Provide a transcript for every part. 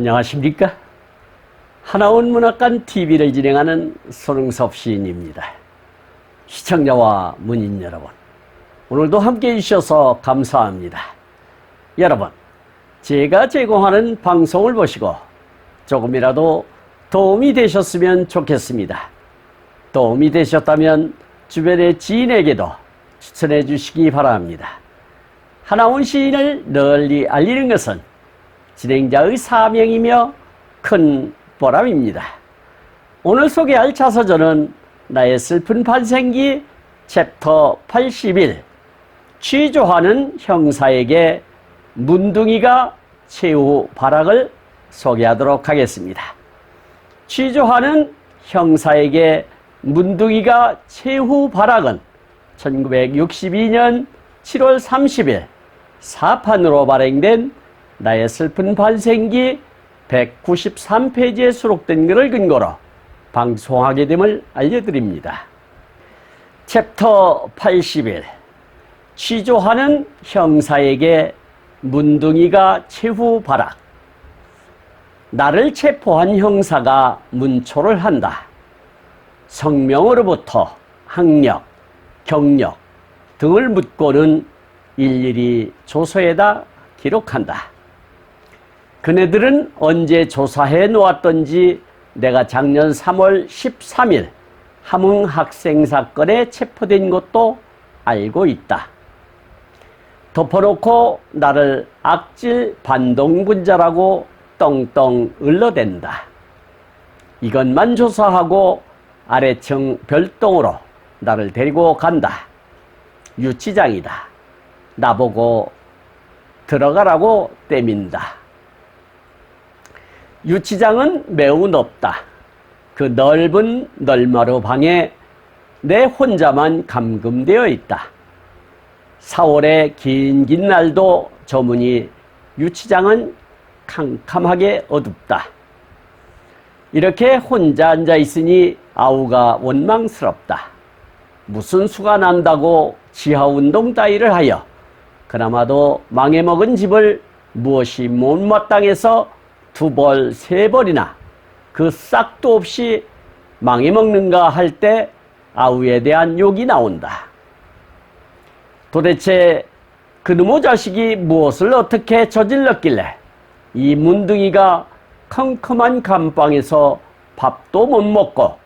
안녕하십니까? 하나원 문학관 TV를 진행하는 손흥섭 시인입니다. 시청자와 문인 여러분, 오늘도 함께해 주셔서 감사합니다. 여러분, 제가 제공하는 방송을 보시고 조금이라도 도움이 되셨으면 좋겠습니다. 도움이 되셨다면 주변의 지인에게도 추천해 주시기 바랍니다. 하나원 시인을 널리 알리는 것은 진행자의 사명이며 큰 보람입니다. 오늘 소개할 자서전은 나의 슬픈 반생기 챕터 81 취조하는 형사에게 문둥이가 최후 발악을 소개하도록 하겠습니다. 취조하는 형사에게 문둥이가 최후 발악은 1962년 7월 30일 사판으로 발행된 나의 슬픈 반생기 193페이지에 수록된 글을 근거로 방송하게 됨을 알려드립니다. 챕터 81 취조하는 형사에게 문둥이가 최후 발악. 나를 체포한 형사가 문초를 한다. 성명으로부터 학력, 경력 등을 묻고는 일일이 조서에다 기록한다. 그네들은 언제 조사해 놓았던지 내가 작년 3월 13일 함흥 학생 사건에 체포된 것도 알고 있다. 덮어놓고 나를 악질 반동분자라고 떵떵 을러댄다. 이것만 조사하고 아래층 별동으로 나를 데리고 간다. 유치장이다. 나보고 들어가라고 떼민다. 유치장은 매우 넓다. 그 넓은 널마루 방에 내 혼자만 감금되어 있다. 4월의 긴 날도 저 문이 유치장은 캄캄하게 어둡다. 이렇게 혼자 앉아 있으니 아우가 원망스럽다. 무슨 수가 난다고 지하운동 따위를 하여 그나마도 망해먹은 집을 무엇이 못마땅해서 2벌, 3벌이나 그 싹도 없이 망해먹는가 할 때 아우에 대한 욕이 나온다. 도대체 그놈의 자식이 무엇을 어떻게 저질렀길래 이 문둥이가 컴컴한 감방에서 밥도 못 먹고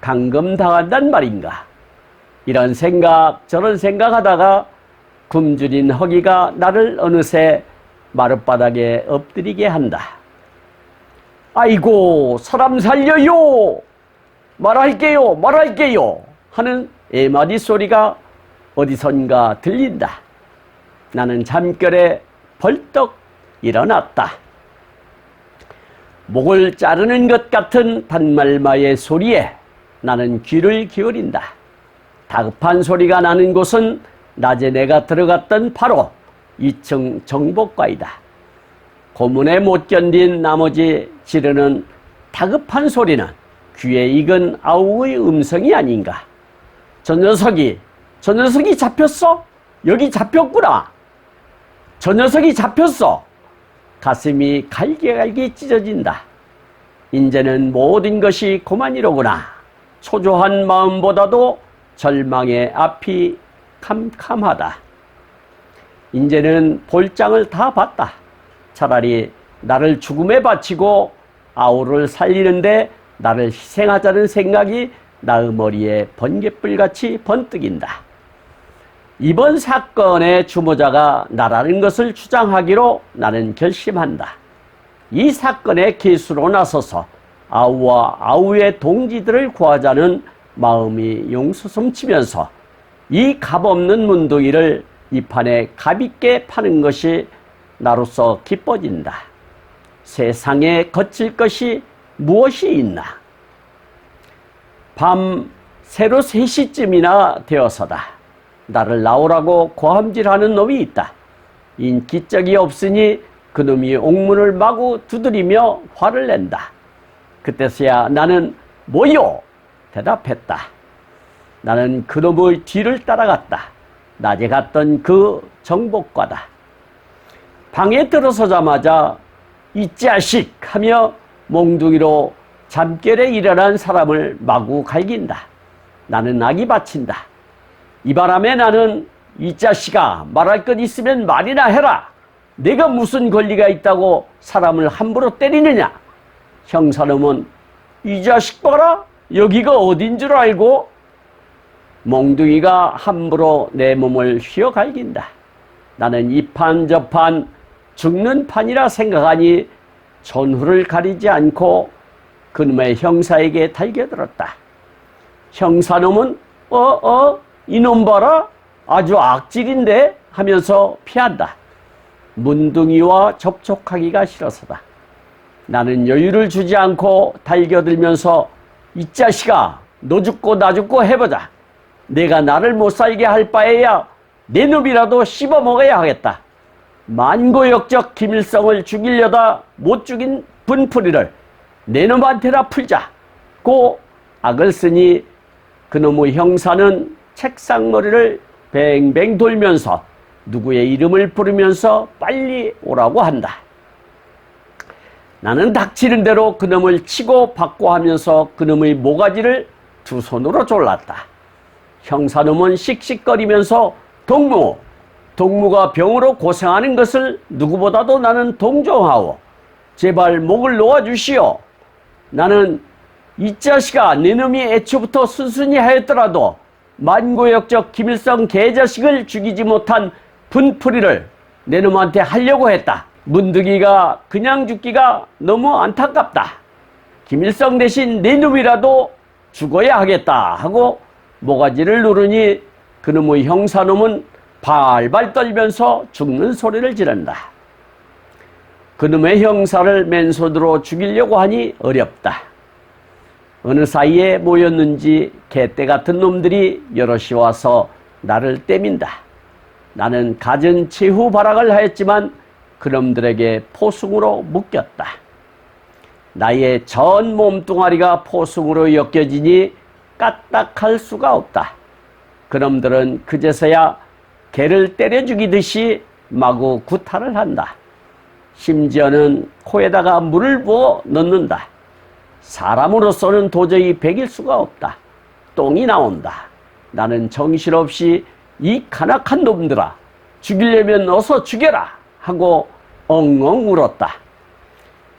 감금당한단 말인가. 이런 생각 저런 생각하다가 굶주린 허기가 나를 어느새 마룻바닥에 엎드리게 한다. 아이고 사람 살려요, 말할게요 하는 애마디 소리가 어디선가 들린다. 나는 잠결에 벌떡 일어났다. 목을 자르는 것 같은 단말마의 소리에 나는 귀를 기울인다. 다급한 소리가 나는 곳은 낮에 내가 들어갔던 바로 2층 정복과이다. 고문에 못 견딘 나머지 지르는 다급한 소리는 귀에 익은 아우의 음성이 아닌가. 저 녀석이 잡혔어? 여기 잡혔구나. 저 녀석이 잡혔어. 가슴이 갈기갈기 찢어진다. 이제는 모든 것이 그만이로구나. 초조한 마음보다도 절망의 앞이 캄캄하다. 이제는 볼장을 다 봤다. 차라리 나를 죽음에 바치고 아우를 살리는데 나를 희생하자는 생각이 나의 머리에 번갯불같이 번뜩인다. 이번 사건의 주모자가 나라는 것을 주장하기로 나는 결심한다. 이 사건의 개수로 나서서 아우와 아우의 동지들을 구하자는 마음이 용수섬치면서 이 값없는 문둥이를 이 판에 값있게 파는 것이 나로서 기뻐진다. 세상에 거칠 것이 무엇이 있나. 밤 새로 3시쯤이나 되어서다. 나를 나오라고 고함질하는 놈이 있다. 인기적이 없으니 그놈이 옥문을 마구 두드리며 화를 낸다. 그때서야 나는 뭐요? 대답했다. 나는 그놈의 뒤를 따라갔다. 낮에 갔던 그 정복과다. 방에 들어서자마자 이 자식 하며 몽둥이로 잠결에 일어난 사람을 마구 갈긴다. 나는 악이 바친다. 이 바람에 나는 이 자식아 말할 것 있으면 말이나 해라. 내가 무슨 권리가 있다고 사람을 함부로 때리느냐. 형사놈은 이 자식 봐라. 여기가 어딘 줄 알고. 몽둥이가 함부로 내 몸을 휘어 갈긴다. 나는 이 판 저 판 죽는 판이라 생각하니 전후를 가리지 않고 그놈의 형사에게 달겨들었다. 형사놈은 이놈 봐라 아주 악질인데 하면서 피한다. 문둥이와 접촉하기가 싫어서다. 나는 여유를 주지 않고 달겨들면서 이 자식아 너 죽고 나 죽고 해보자. 내가 나를 못 살게 할 바에야 내 놈이라도 씹어먹어야 하겠다. 만고역적 김일성을 죽이려다 못 죽인 분풀이를 내 놈한테나 풀자. 고 악을 쓰니 그놈의 형사는 책상머리를 뱅뱅 돌면서 누구의 이름을 부르면서 빨리 오라고 한다. 나는 닥치는 대로 그놈을 치고 받고 하면서 그놈의 모가지를 두 손으로 졸랐다. 형사놈은 씩씩거리면서 동무가 병으로 고생하는 것을 누구보다도 나는 동정하오. 제발 목을 놓아주시오. 나는 이 자식아 내 놈이 애초부터 순순히 하였더라도 만고역적 김일성 개자식을 죽이지 못한 분풀이를 내 놈한테 하려고 했다. 문득이가 그냥 죽기가 너무 안타깝다. 김일성 대신 내 놈이라도 죽어야 하겠다 하고 모가지를 누르니 그놈의 형사놈은 발발 떨면서 죽는 소리를 지른다. 그놈의 형사를 맨손으로 죽이려고 하니 어렵다. 어느 사이에 모였는지 개떼 같은 놈들이 여럿이 와서 나를 때민다. 나는 갖은 최후 발악을 하였지만 그놈들에게 포승으로 묶였다. 나의 전 몸뚱아리가 포승으로 엮여지니 까딱할 수가 없다. 그놈들은 그제서야 개를 때려 죽이듯이 마구 구타를 한다. 심지어는 코에다가 물을 부어 넣는다. 사람으로서는 도저히 베길 수가 없다. 똥이 나온다. 나는 정신없이 이 간악한 놈들아 죽이려면 어서 죽여라 하고 엉엉 울었다.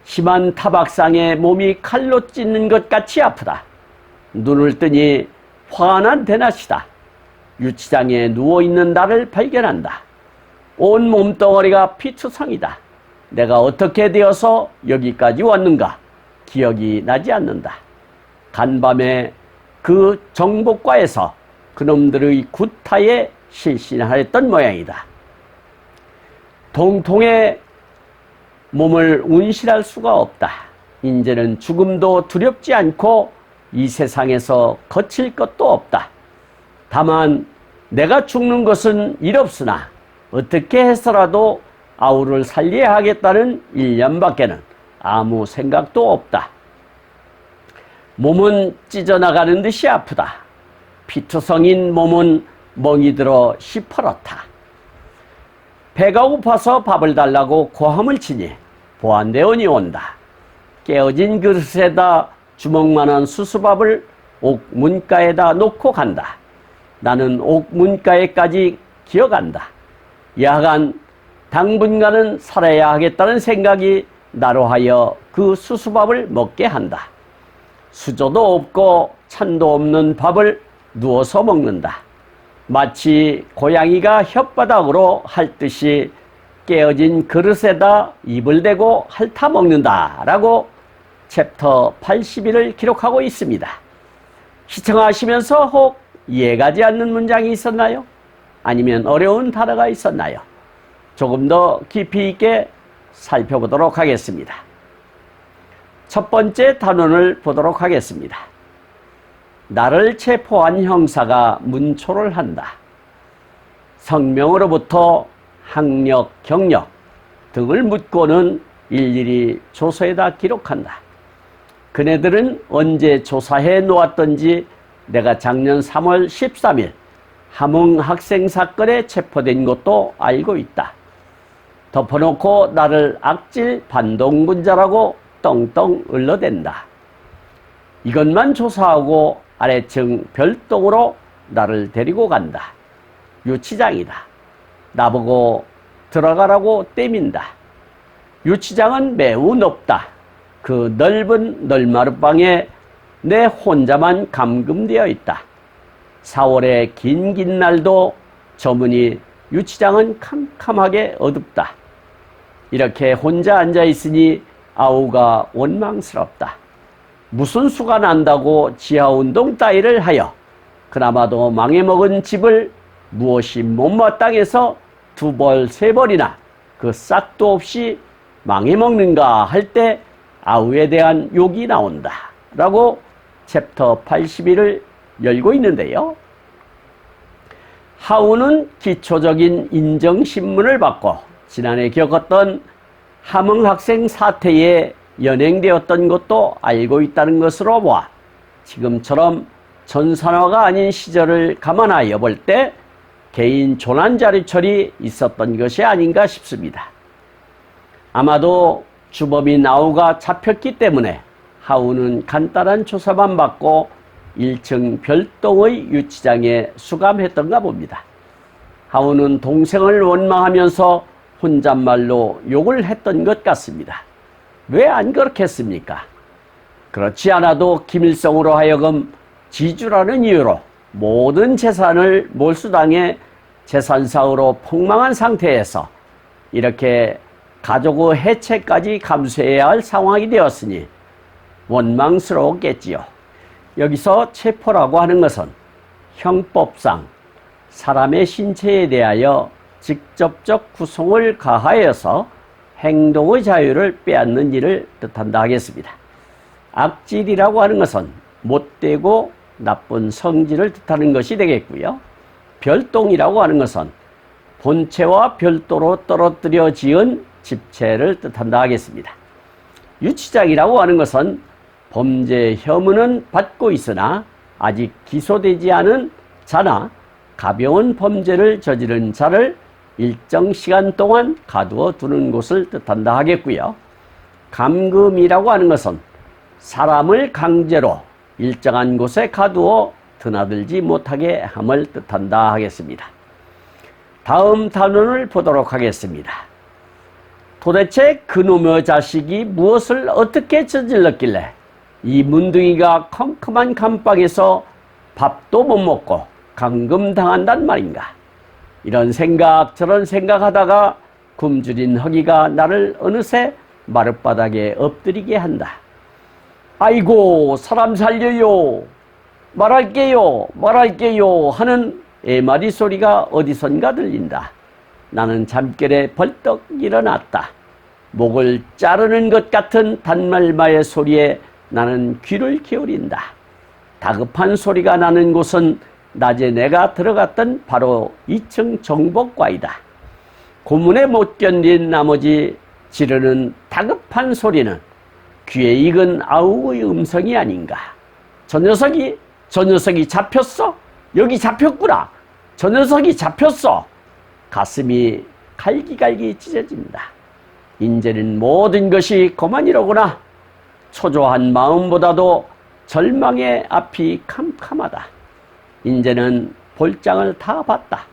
심한 타박상에 몸이 칼로 찢는 것 같이 아프다. 눈을 뜨니 환한 대낮이다. 유치장에 누워있는 나를 발견한다. 온 몸덩어리가 피투성이다. 내가 어떻게 되어서 여기까지 왔는가 기억이 나지 않는다. 간밤에 그 정복과에서 그놈들의 구타에 실신하였던 모양이다. 동통에 몸을 운실할 수가 없다. 이제는 죽음도 두렵지 않고 이 세상에서 거칠 것도 없다. 다만 내가 죽는 것은 이롭으나 어떻게 해서라도 아우를 살려야 하겠다는 일념밖에는 아무 생각도 없다. 몸은 찢어나가는 듯이 아프다. 피투성인 몸은 멍이 들어 시퍼렇다. 배가 고파서 밥을 달라고 고함을 치니 보안대원이 온다. 깨어진 그릇에다 주먹만한 수수밥을 옥 문가에다 놓고 간다. 나는 옥 문가에까지 기어간다. 야간 당분간은 살아야 하겠다는 생각이 나로 하여 그 수수밥을 먹게 한다. 수저도 없고 찬도 없는 밥을 누워서 먹는다. 마치 고양이가 혓바닥으로 핥듯이 깨어진 그릇에다 입을 대고 핥아 먹는다라고 챕터 81을 기록하고 있습니다. 시청하시면서 혹 이해가지 않는 문장이 있었나요? 아니면 어려운 단어가 있었나요? 조금 더 깊이 있게 살펴보도록 하겠습니다. 첫 번째 단원을 보도록 하겠습니다. 나를 체포한 형사가 문초를 한다. 성명으로부터 학력, 경력 등을 묻고는 일일이 조서에다 기록한다. 그네들은 언제 조사해 놓았던지 내가 작년 3월 13일 함흥 학생 사건에 체포된 것도 알고 있다. 덮어놓고 나를 악질 반동군자라고 떵떵 을러댄다. 이것만 조사하고 아래층 별동으로 나를 데리고 간다. 유치장이다. 나보고 들어가라고 떼민다. 유치장은 매우 높다. 그 넓은 널마룻방에 내 혼자만 감금되어 있다. 4월의 긴 날도 저무니 유치장은 캄캄하게 어둡다. 이렇게 혼자 앉아 있으니 아우가 원망스럽다. 무슨 수가 난다고 지하운동 따위를 하여 그나마도 망해먹은 집을 무엇이 못마땅해서 2벌 3벌이나 그 싹도 없이 망해먹는가 할 때 아우에 대한 욕이 나온다 라고 챕터 81을 열고 있는데요. 하우는 기초적인 인정신문을 받고 지난해 겪었던 함흥학생 사태에 연행되었던 것도 알고 있다는 것으로 보아 지금처럼 전산화가 아닌 시절을 감안하여 볼 때 개인 조난자리철이 있었던 것이 아닌가 싶습니다. 아마도 주범인 아우가 잡혔기 때문에 하우는 간단한 조사만 받고 1층 별동의 유치장에 수감했던가 봅니다. 하우는 동생을 원망하면서 혼잣말로 욕을 했던 것 같습니다. 왜 안 그렇겠습니까? 그렇지 않아도 김일성으로 하여금 지주라는 이유로 모든 재산을 몰수당해 재산상으로 폭망한 상태에서 이렇게 가족의 해체까지 감수해야 할 상황이 되었으니 원망스러웠겠지요. 여기서 체포라고 하는 것은 형법상 사람의 신체에 대하여 직접적 구속을 가하여서 행동의 자유를 빼앗는 일을 뜻한다 하겠습니다. 악질이라고 하는 것은 못되고 나쁜 성질을 뜻하는 것이 되겠고요. 별동이라고 하는 것은 본체와 별도로 떨어뜨려 지은 집체를 뜻한다 하겠습니다. 유치장이라고 하는 것은 범죄 혐의는 받고 있으나 아직 기소되지 않은 자나 가벼운 범죄를 저지른 자를 일정 시간 동안 가두어 두는 곳을 뜻한다 하겠고요. 감금이라고 하는 것은 사람을 강제로 일정한 곳에 가두어 드나들지 못하게 함을 뜻한다 하겠습니다. 다음 단원을 보도록 하겠습니다. 도대체 그놈의 자식이 무엇을 어떻게 저질렀길래 이 문둥이가 컴컴한 감방에서 밥도 못 먹고 감금당한단 말인가. 이런 생각 저런 생각하다가 굶주린 허기가 나를 어느새 마룻바닥에 엎드리게 한다. 아이고 사람 살려요, 말할게요 하는 애마리 소리가 어디선가 들린다. 나는 잠결에 벌떡 일어났다. 목을 자르는 것 같은 단말마의 소리에 나는 귀를 기울인다. 다급한 소리가 나는 곳은 낮에 내가 들어갔던 바로 2층 정복과이다. 고문에 못 견딘 나머지 지르는 다급한 소리는 귀에 익은 아우의 음성이 아닌가. 저 녀석이 잡혔어? 여기 잡혔구나. 저 녀석이 잡혔어. 가슴이 갈기갈기 찢어진다. 인제는 모든 것이 그만이로구나. 초조한 마음보다도 절망의 앞이 캄캄하다. 인제는 볼장을 다 봤다.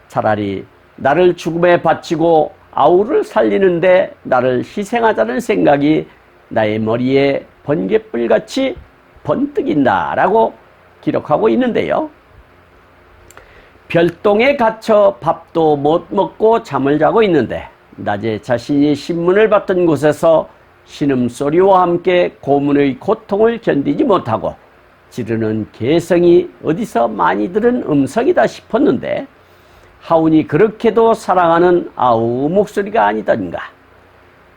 차라리 나를 죽음에 바치고 아우를 살리는데 나를 희생하자는 생각이 나의 머리에 번갯불같이 번뜩인다 라고 기록하고 있는데요. 별동에 갇혀 밥도 못 먹고 잠을 자고 있는데 낮에 자신이 신문을 받던 곳에서 신음소리와 함께 고문의 고통을 견디지 못하고 지르는 개성이 어디서 많이 들은 음성이다 싶었는데 하운이 그렇게도 사랑하는 아우 목소리가 아니던가.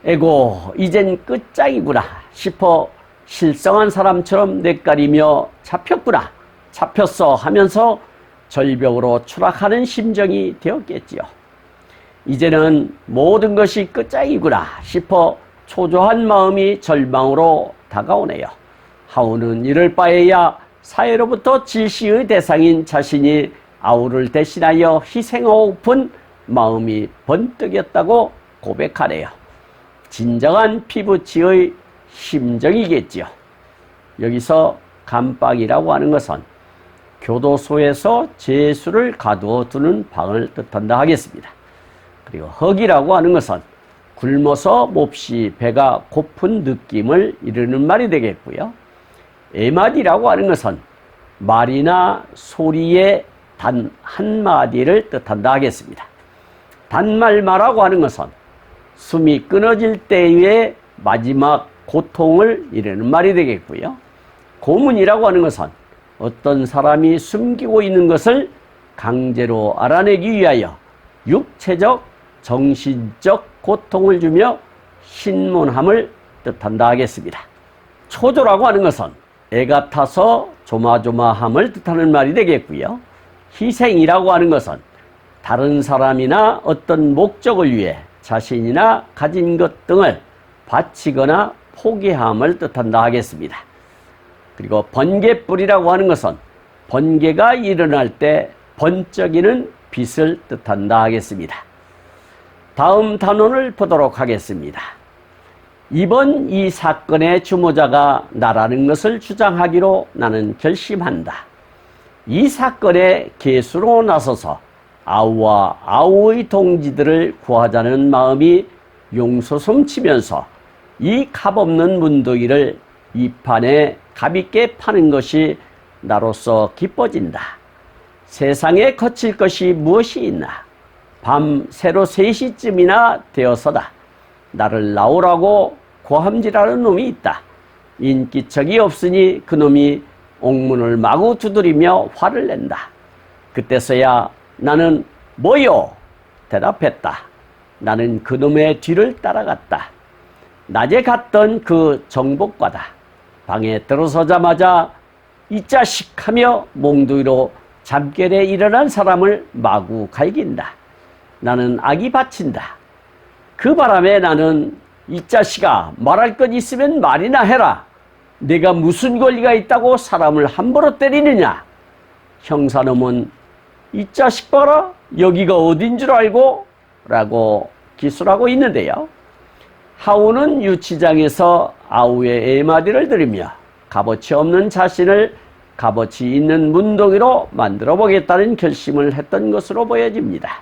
에고 이젠 끝장이구나 싶어 실성한 사람처럼 뇌까리며 잡혔구나, 잡혔어 하면서 절벽으로 추락하는 심정이 되었겠지요. 이제는 모든 것이 끝장이구나 싶어 초조한 마음이 절망으로 다가오네요. 하우는 이럴 바에야 사회로부터 질시의 대상인 자신이 아우를 대신하여 희생하고픈 마음이 번뜩였다고 고백하네요. 진정한 피부치의 심정이겠지요. 여기서 감방이라고 하는 것은 교도소에서 죄수를 가두어 두는 방을 뜻한다 하겠습니다. 그리고 허기라고 하는 것은 굶어서 몹시 배가 고픈 느낌을 이르는 말이 되겠고요. 에마디라고 하는 것은 말이나 소리의 단 한마디를 뜻한다 하겠습니다. 단말마라고 하는 것은 숨이 끊어질 때의 마지막 고통을 이르는 말이 되겠고요. 고문이라고 하는 것은 어떤 사람이 숨기고 있는 것을 강제로 알아내기 위하여 육체적, 정신적 고통을 주며 신문함을 뜻한다 하겠습니다. 초조라고 하는 것은 애가 타서 조마조마함을 뜻하는 말이 되겠고요. 희생이라고 하는 것은 다른 사람이나 어떤 목적을 위해 자신이나 가진 것 등을 바치거나 포기함을 뜻한다 하겠습니다. 그리고 번개불이라고 하는 것은 번개가 일어날 때 번쩍이는 빛을 뜻한다 하겠습니다. 다음 단원을 보도록 하겠습니다. 이번 이 사건의 주모자가 나라는 것을 주장하기로 나는 결심한다. 이 사건의 계수로 나서서 아우와 아우의 동지들을 구하자는 마음이 용솟음치면서 이 값없는 문둥이를 이 판에 값있게 파는 것이 나로서 기뻐진다. 세상에 거칠 것이 무엇이 있나? 밤 새로 3시쯤이나 되어서다. 나를 나오라고 고함질하는 놈이 있다. 인기척이 없으니 그놈이 옥문을 마구 두드리며 화를 낸다. 그때서야 나는 뭐요? 대답했다. 나는 그놈의 뒤를 따라갔다. 낮에 갔던 그 정복과다. 방에 들어서자마자 이 자식 하며 몽둥이로 잠결에 일어난 사람을 마구 갈긴다. 나는 악이 바친다. 그 바람에 나는 이 자식아 말할 것 있으면 말이나 해라. 내가 무슨 권리가 있다고 사람을 함부로 때리느냐. 형사놈은 이 자식 봐라 여기가 어딘 줄 알고? 라고 기술하고 있는데요. 하우는 유치장에서 아우의 애마디를 들으며 값어치 없는 자신을 값어치 있는 문둥이로 만들어 보겠다는 결심을 했던 것으로 보여집니다.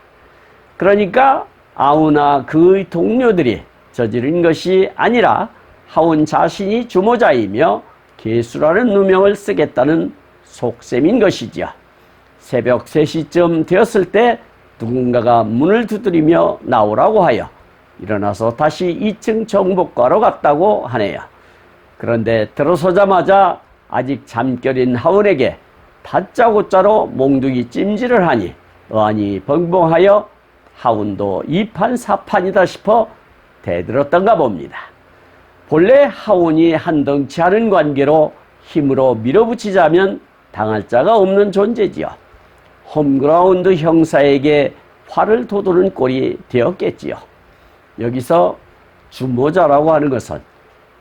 그러니까 아우나 그의 동료들이 저지른 것이 아니라 하운 자신이 주모자이며 계수라는 누명을 쓰겠다는 속셈인 것이지요. 새벽 3시쯤 되었을 때 누군가가 문을 두드리며 나오라고 하여 일어나서 다시 2층 정복과로 갔다고 하네요. 그런데 들어서자마자 아직 잠결인 하운에게 다짜고짜로 몽둥이 찜질을 하니 어안이 벙벙하여 하운도 이판사판이다 싶어 대들었던가 봅니다. 본래 하운이 한덩치 하는 관계로 힘으로 밀어붙이자면 당할 자가 없는 존재지요. 홈그라운드 형사에게 화를 돋우는 꼴이 되었겠지요. 여기서 주모자라고 하는 것은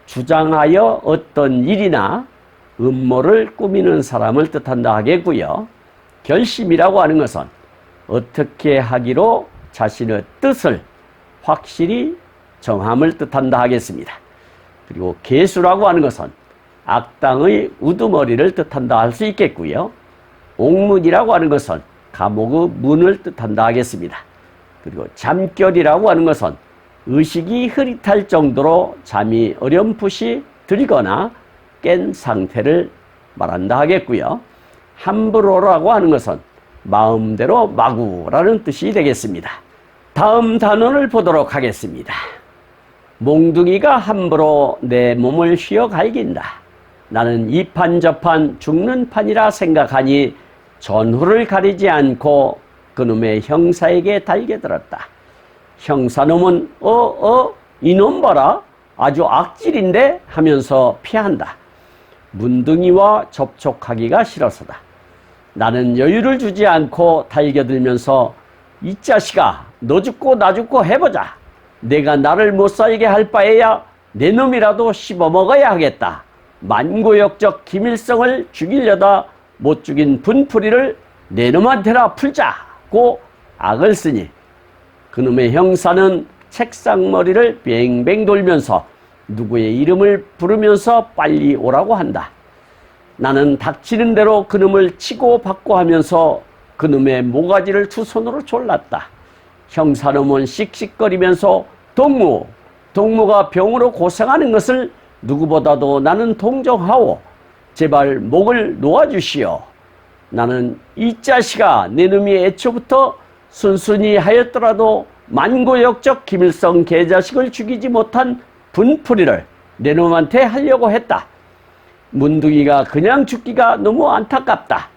주장하여 어떤 일이나 음모를 꾸미는 사람을 뜻한다 하겠고요. 결심이라고 하는 것은 어떻게 하기로 자신의 뜻을 확실히 정함을 뜻한다 하겠습니다. 그리고 계수라고 하는 것은 악당의 우두머리를 뜻한다 할 수 있겠고요. 옥문이라고 하는 것은 감옥의 문을 뜻한다 하겠습니다. 그리고 잠결이라고 하는 것은 의식이 흐릿할 정도로 잠이 어렴풋이 들거나 깬 상태를 말한다 하겠고요. 함부로라고 하는 것은 마음대로 마구라는 뜻이 되겠습니다. 다음 단원을 보도록 하겠습니다. 몽둥이가 함부로 내 몸을 휘어 갈긴다. 나는 이 판 저 판 죽는 판이라 생각하니 전후를 가리지 않고 그놈의 형사에게 달겨들었다. 형사놈은 이놈 봐라 아주 악질인데 하면서 피한다. 문둥이와 접촉하기가 싫어서다. 나는 여유를 주지 않고 달겨들면서 이 자식아 너 죽고 나 죽고 해보자. 내가 나를 못 살게 할 바에야 내 놈이라도 씹어먹어야 하겠다. 만고역적 김일성을 죽이려다 못 죽인 분풀이를 내 놈한테나 풀자고 악을 쓰니 그놈의 형사는 책상머리를 뱅뱅 돌면서 누구의 이름을 부르면서 빨리 오라고 한다. 나는 닥치는 대로 그놈을 치고 받고 하면서 그놈의 모가지를 두 손으로 졸랐다. 형사놈은 씩씩거리면서 동무가 병으로 고생하는 것을 누구보다도 나는 동정하오. 제발 목을 놓아주시오. 나는 이 자식아, 내 놈이 애초부터 순순히 하였더라도 만고역적 김일성 개자식을 죽이지 못한 분풀이를 내 놈한테 하려고 했다. 문둥이가 그냥 죽기가 너무 안타깝다.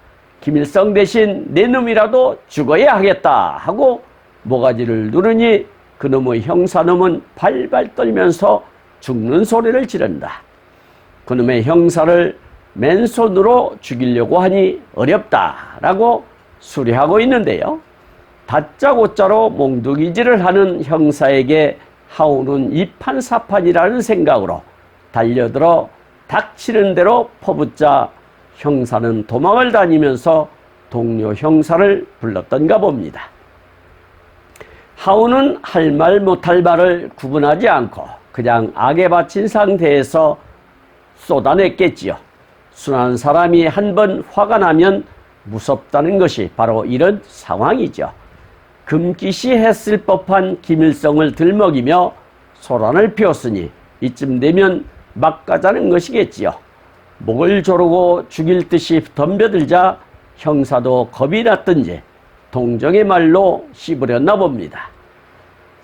김일성 대신 내 놈이라도 죽어야 하겠다 하고 모가지를 누르니 그놈의 형사놈은 발발 떨면서 죽는 소리를 지른다. 그놈의 형사를 맨손으로 죽이려고 하니 어렵다라고 수리하고 있는데요. 다짜고짜로 몽둥이질을 하는 형사에게 하오는 이판사판이라는 생각으로 달려들어 닥치는 대로 퍼붓자 형사는 도망을 다니면서 동료 형사를 불렀던가 봅니다. 하오는 할 말 못할 말을 구분하지 않고 그냥 악에 바친 상태에서 쏟아냈겠지요. 순한 사람이 한번 화가 나면 무섭다는 것이 바로 이런 상황이죠. 금기시 했을 법한 김일성을 들먹이며 소란을 피웠으니 이쯤 되면 막 가자는 것이겠지요. 목을 조르고 죽일 듯이 덤벼들자 형사도 겁이 났든지 동정의 말로 씹으렸나 봅니다.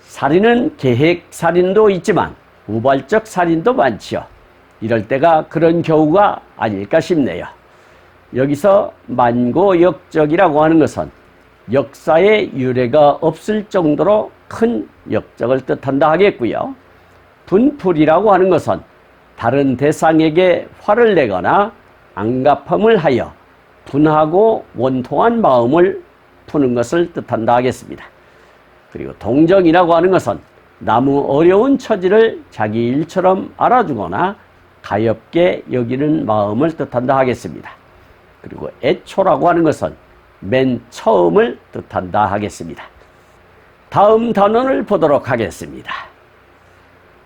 살인은 계획 살인도 있지만 우발적 살인도 많지요. 이럴 때가 그런 경우가 아닐까 싶네요. 여기서 만고역적이라고 하는 것은 역사의 유래가 없을 정도로 큰 역적을 뜻한다 하겠고요. 분풀이라고 하는 것은 다른 대상에게 화를 내거나 안갚음을 하여 분하고 원통한 마음을 푸는 것을 뜻한다 하겠습니다. 그리고 동정이라고 하는 것은 너무 어려운 처지를 자기 일처럼 알아주거나 가엽게 여기는 마음을 뜻한다 하겠습니다. 그리고 애초라고 하는 것은 맨 처음을 뜻한다 하겠습니다. 다음 단원을 보도록 하겠습니다.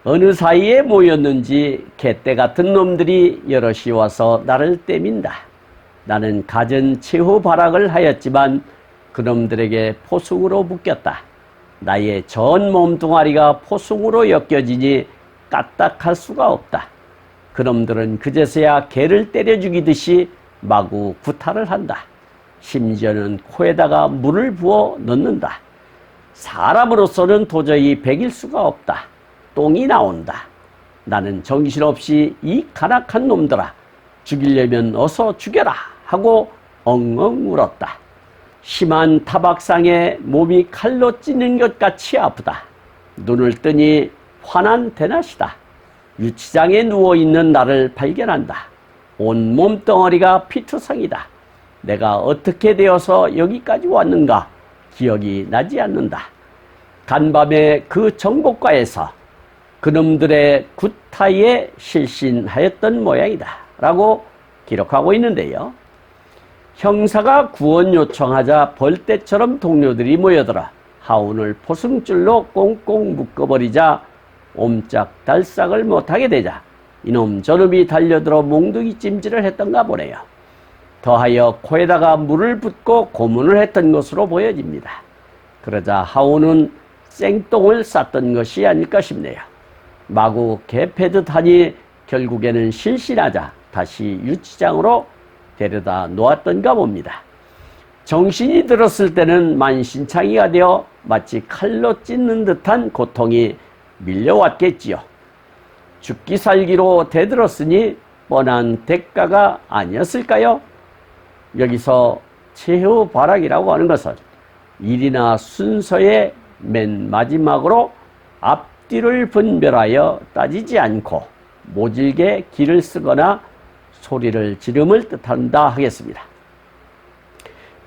어느 사이에 모였는지 개떼 같은 놈들이 여럿이 와서 나를 때민다. 나는 갖은 최후 발악을 하였지만 그놈들에게 포승으로 묶였다. 나의 전 몸뚱아리가 포승으로 엮여지니 까딱할 수가 없다. 그놈들은 그제서야 개를 때려 죽이듯이 마구 구타를 한다. 심지어는 코에다가 물을 부어 넣는다. 사람으로서는 도저히 배길 수가 없다. 똥이 나온다. 나는 정신없이 이 간악한 놈들아, 죽이려면 어서 죽여라 하고 엉엉 울었다. 심한 타박상에 몸이 칼로 찌는 것 같이 아프다. 눈을 뜨니 환한 대낮이다. 유치장에 누워있는 나를 발견한다. 온몸 덩어리가 피투성이다. 내가 어떻게 되어서 여기까지 왔는가 기억이 나지 않는다. 간밤에 그 정복과에서 그놈들의 구타에 실신하였던 모양이다 라고 기록하고 있는데요. 형사가 구원 요청하자 벌떼처럼 동료들이 모여들어 하운을 포승줄로 꽁꽁 묶어버리자 옴짝달싹을 못하게 되자 이놈 저놈이 달려들어 몽둥이 찜질을 했던가 보네요. 더하여 코에다가 물을 붓고 고문을 했던 것으로 보여집니다. 그러자 하운은 생똥을 쌌던 것이 아닐까 싶네요. 마구 개패듯 하니 결국에는 실신하자 다시 유치장으로 데려다 놓았던가 봅니다. 정신이 들었을 때는 만신창이가 되어 마치 칼로 찢는 듯한 고통이 밀려왔겠지요. 죽기 살기로 대들었으니 뻔한 대가가 아니었을까요? 여기서 최후 발악이라고 하는 것은 일이나 순서의 맨 마지막으로 앞뒤를 분별하여 따지지 않고 모질게 기를 쓰거나 소리를 지름을 뜻한다 하겠습니다.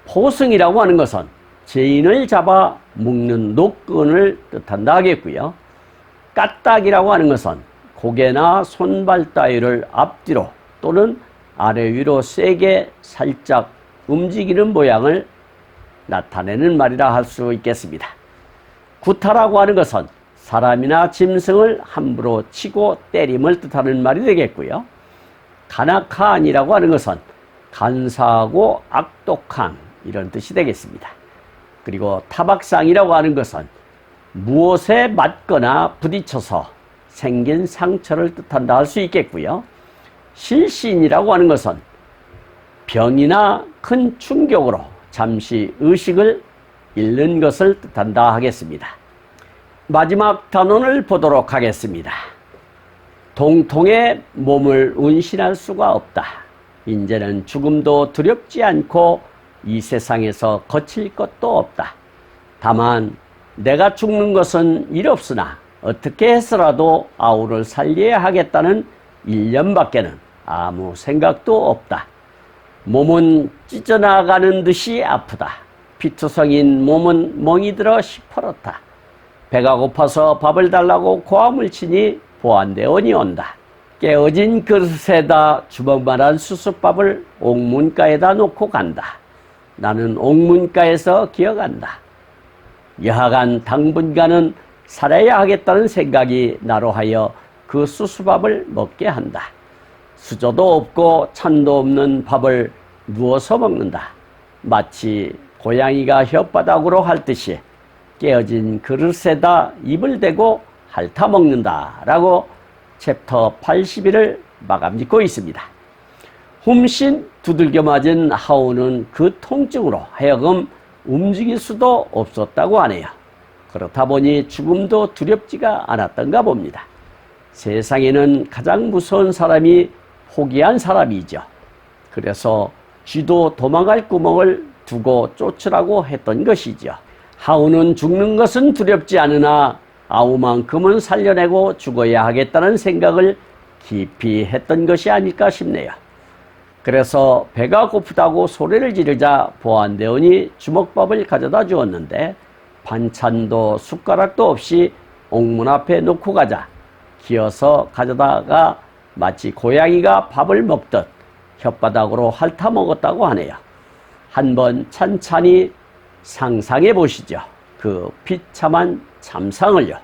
포승이라고 하는 것은 죄인을 잡아 묶는 노끈을 뜻한다 하겠고요. 까딱이라고 하는 것은 고개나 손발 따위를 앞뒤로 또는 아래 위로 세게 살짝 움직이는 모양을 나타내는 말이라 할 수 있겠습니다. 구타라고 하는 것은 사람이나 짐승을 함부로 치고 때림을 뜻하는 말이 되겠고요. 가나카안이라고 하는 것은 간사하고 악독한 이런 뜻이 되겠습니다. 그리고 타박상이라고 하는 것은 무엇에 맞거나 부딪혀서 생긴 상처를 뜻한다 할 수 있겠고요. 실신이라고 하는 것은 병이나 큰 충격으로 잠시 의식을 잃는 것을 뜻한다 하겠습니다. 마지막 단원을 보도록 하겠습니다. 동통에 몸을 운신할 수가 없다. 이제는 죽음도 두렵지 않고 이 세상에서 거칠 것도 없다. 다만 내가 죽는 것은 이롭으나 어떻게 해서라도 아우를 살려야 하겠다는 일념밖에는 아무 생각도 없다. 몸은 찢어나가는 듯이 아프다. 피투성인 몸은 멍이 들어 시퍼렇다. 배가 고파서 밥을 달라고 고함을 치니 보안대원이 온다. 깨어진 그릇에다 주먹만한 수수밥을 옥문가에다 놓고 간다. 나는 옥문가에서 기어간다. 여하간 당분간은 살아야 하겠다는 생각이 나로 하여 그 수수밥을 먹게 한다. 수저도 없고 찬도 없는 밥을 누워서 먹는다. 마치 고양이가 혓바닥으로 핥듯이 깨어진 그릇에다 입을 대고 핥아 먹는다 라고 챕터 81을 마감 짓고 있습니다. 훔신 두들겨 맞은 하오는 그 통증으로 하여금 움직일 수도 없었다고 하네요. 그렇다 보니 죽음도 두렵지가 않았던가 봅니다. 세상에는 가장 무서운 사람이 포기한 사람이죠. 그래서 쥐도 도망갈 구멍을 두고 쫓으라고 했던 것이죠. 하오는 죽는 것은 두렵지 않으나 아우만큼은 살려내고 죽어야 하겠다는 생각을 깊이 했던 것이 아닐까 싶네요. 그래서 배가 고프다고 소리를 지르자 보안대원이 주먹밥을 가져다 주었는데 반찬도 숟가락도 없이 옥문 앞에 놓고 가자 기어서 가져다가 마치 고양이가 밥을 먹듯 혓바닥으로 핥아 먹었다고 하네요. 한번 찬찬히 상상해 보시죠. 그 비참한 참상을요.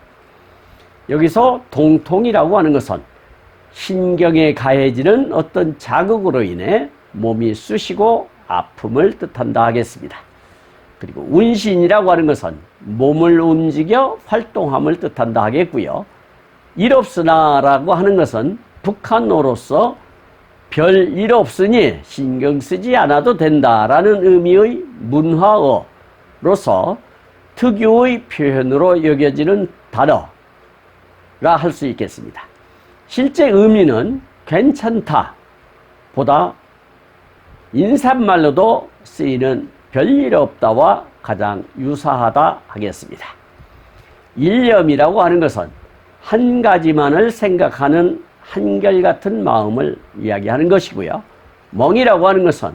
여기서 동통이라고 하는 것은 신경에 가해지는 어떤 자극으로 인해 몸이 쑤시고 아픔을 뜻한다 하겠습니다. 그리고 운신이라고 하는 것은 몸을 움직여 활동함을 뜻한다 하겠고요. 일없으나라고 하는 것은 북한어로서 별 일 없으니 신경 쓰지 않아도 된다라는 의미의 문화어로서 특유의 표현으로 여겨지는 단어라 할 수 있겠습니다. 실제 의미는 괜찮다 보다 인사말로도 쓰이는 별일 없다와 가장 유사하다 하겠습니다. 일념이라고 하는 것은 한 가지만을 생각하는 한결같은 마음을 이야기하는 것이고요. 멍이라고 하는 것은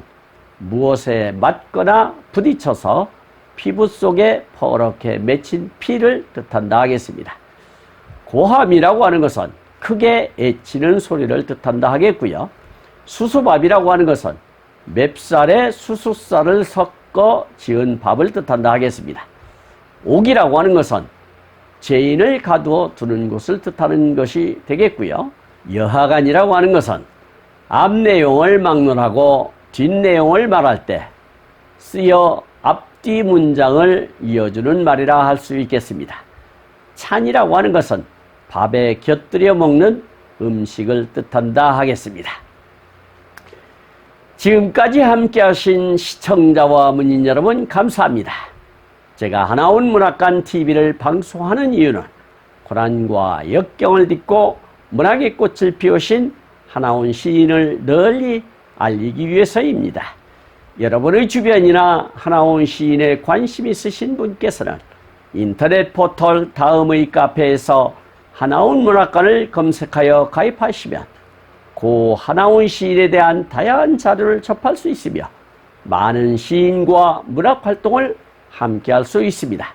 무엇에 맞거나 부딪혀서 피부 속에 퍼렇게 맺힌 피를 뜻한다 하겠습니다. 고함이라고 하는 것은 크게 애치는 소리를 뜻한다 하겠고요. 수수밥이라고 하는 것은 맵쌀에 수수쌀을 섞어 지은 밥을 뜻한다 하겠습니다. 옥이라고 하는 것은 죄인을 가두어 두는 곳을 뜻하는 것이 되겠고요. 여하간이라고 하는 것은 앞 내용을 막론하고 뒷 내용을 말할 때 쓰여 앞뒤 문장을 이어주는 말이라 할 수 있겠습니다. 찬이라고 하는 것은 밥에 곁들여 먹는 음식을 뜻한다 하겠습니다. 지금까지 함께 하신 시청자와 문인 여러분 감사합니다. 제가 하나온 문학관 TV를 방송하는 이유는 고난과 역경을 딛고 문학의 꽃을 피우신 하나온 시인을 널리 알리기 위해서입니다. 여러분의 주변이나 하나온 시인에 관심 있으신 분께서는 인터넷 포털 다음의 카페에서 하나온 문학관을 검색하여 가입하시면 고 하나온 시인에 대한 다양한 자료를 접할 수 있으며 많은 시인과 문학 활동을 함께 할 수 있습니다.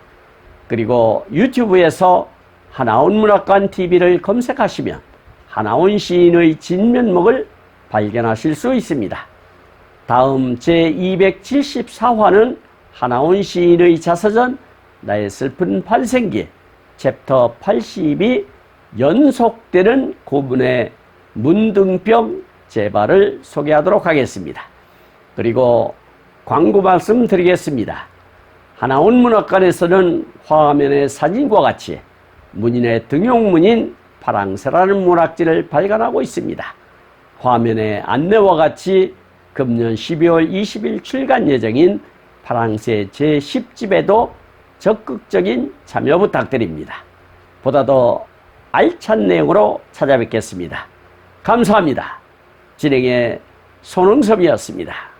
그리고 유튜브에서 하나온 문학관 TV를 검색하시면 하나온 시인의 진면목을 발견하실 수 있습니다. 다음 제274화는 하나온 시인의 자서전 나의 슬픈 발생기 챕터 80이 연속되는 고문의 문등병 재발을 소개하도록 하겠습니다. 그리고 광고 말씀 드리겠습니다. 하나원 문학관에서는 화면의 사진과 같이 문인의 등용문인 파랑새라는 문학지를 발간하고 있습니다. 화면의 안내와 같이 금년 12월 20일 출간 예정인 파랑새 제10집에도 적극적인 참여 부탁드립니다. 보다 더 알찬 내용으로 찾아뵙겠습니다. 감사합니다. 진행의 손흥섭이었습니다.